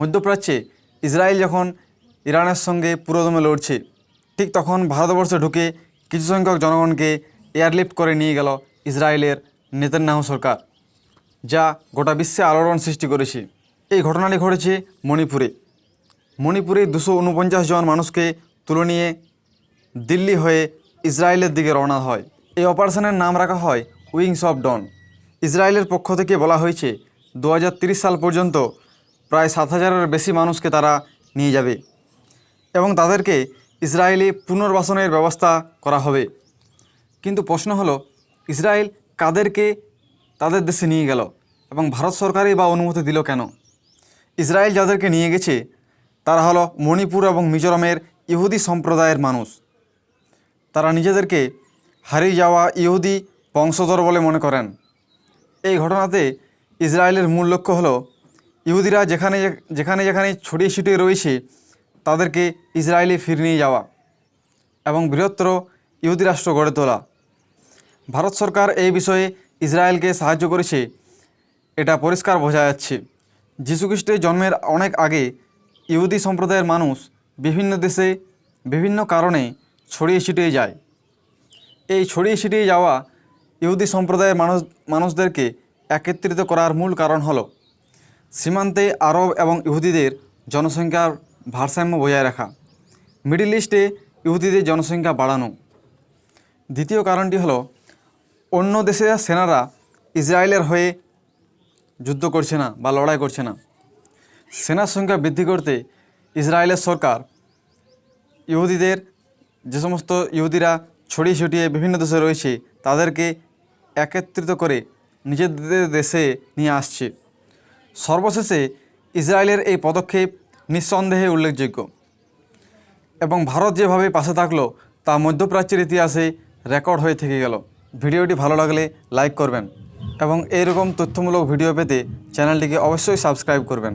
মধ্যপ্রাচ্যে ইসরায়েল যখন ইরানের সঙ্গে পুরোদমে লড়ছে, ঠিক তখন ভারতবর্ষে ঢুকে কিছু সংখ্যক জনগণকে এয়ারলিফট করে নিয়ে গেল ইসরায়েলের নেতানিয়াহু সরকার, যা গোটা বিশ্বে আলোড়ন সৃষ্টি করেছে। এই ঘটনাটি ঘটেছে মণিপুরে 249 জন মানুষকে তুলে নিয়ে দিল্লি হয়ে ইসরায়েলের দিকে রওনা হয়। এই অপারেশনের নাম রাখা হয় উইংস অফ ডন। ইসরায়েলের পক্ষ থেকে বলা হয়েছে 2030 সাল পর্যন্ত প্রায় 7,000-এর বেশি মানুষকে তারা নিয়ে যাবে এবং তাদেরকে ইসরায়েলে পুনর্বাসনের ব্যবস্থা করা হবে। কিন্তু প্রশ্ন হলো, ইসরায়েল কাদেরকে তাদের দেশে নিয়ে গেল এবং ভারত সরকারই বা অনুমতি দিল কেন? ইসরায়েল যাদেরকে নিয়ে গেছে তারা হলো মণিপুর এবং মিজোরামের ইহুদি সম্প্রদায়ের মানুষ। তারা নিজেদেরকে হারিয়ে যাওয়া ইহুদি বংশধর বলে মনে করেন। এই ঘটনাতে ইসরায়েলের মূল লক্ষ্য হলো ইহুদিরা যেখানে ছড়িয়ে ছিটিয়ে রয়েছে তাদেরকে ইসরায়েলে ফিরে নিয়ে যাওয়া এবং বৃহত্তর ইহুদি রাষ্ট্র গড়ে তোলা। ভারত সরকার এই বিষয়ে ইসরায়েলকে সাহায্য করেছে, এটা পরিষ্কার বোঝা যাচ্ছে। যীশুখ্রিস্টের জন্মের অনেক আগে ইহুদি সম্প্রদায়ের মানুষ বিভিন্ন দেশে বিভিন্ন কারণে ছড়িয়ে ছিটিয়ে যায়। এই ছড়িয়ে ছিটিয়ে যাওয়া ইহুদি সম্প্রদায়ের মানুষদেরকে একত্রিত করার মূল কারণ হলো সীমান্তে আরব এবং ইহুদিদের জনসংখ্যার ভারসাম্য বজায় রাখা, মিডল ইস্টে ইহুদিদের জনসংখ্যা বাড়ানো। দ্বিতীয় কারণটি হলো অন্য দেশের সেনারা ইসরায়েলের হয়ে যুদ্ধ করছে না বা লড়াই করছে না। সেনার সংখ্যা বৃদ্ধি করতে ইসরায়েলের সরকার যে সমস্ত ইহুদিরা ছড়িয়ে ছিটিয়ে বিভিন্ন দেশে রয়েছে তাদেরকে একত্রিত করে নিজেদের দেশে নিয়ে আসছে। সর্বশেষে ইসরায়েলের এই পদক্ষেপ নিঃসন্দেহে উল্লেখযোগ্য এবং ভারত যেভাবে পাশে থাকলো তা মধ্যপ্রাচ্যের ইতিহাসে রেকর্ড হয়ে থেকে গেল। ভিডিওটি ভালো লাগলে লাইক করবেন এবং এইরকম তথ্যমূলক ভিডিও পেতে চ্যানেলটিকে অবশ্যই সাবস্ক্রাইব করবেন।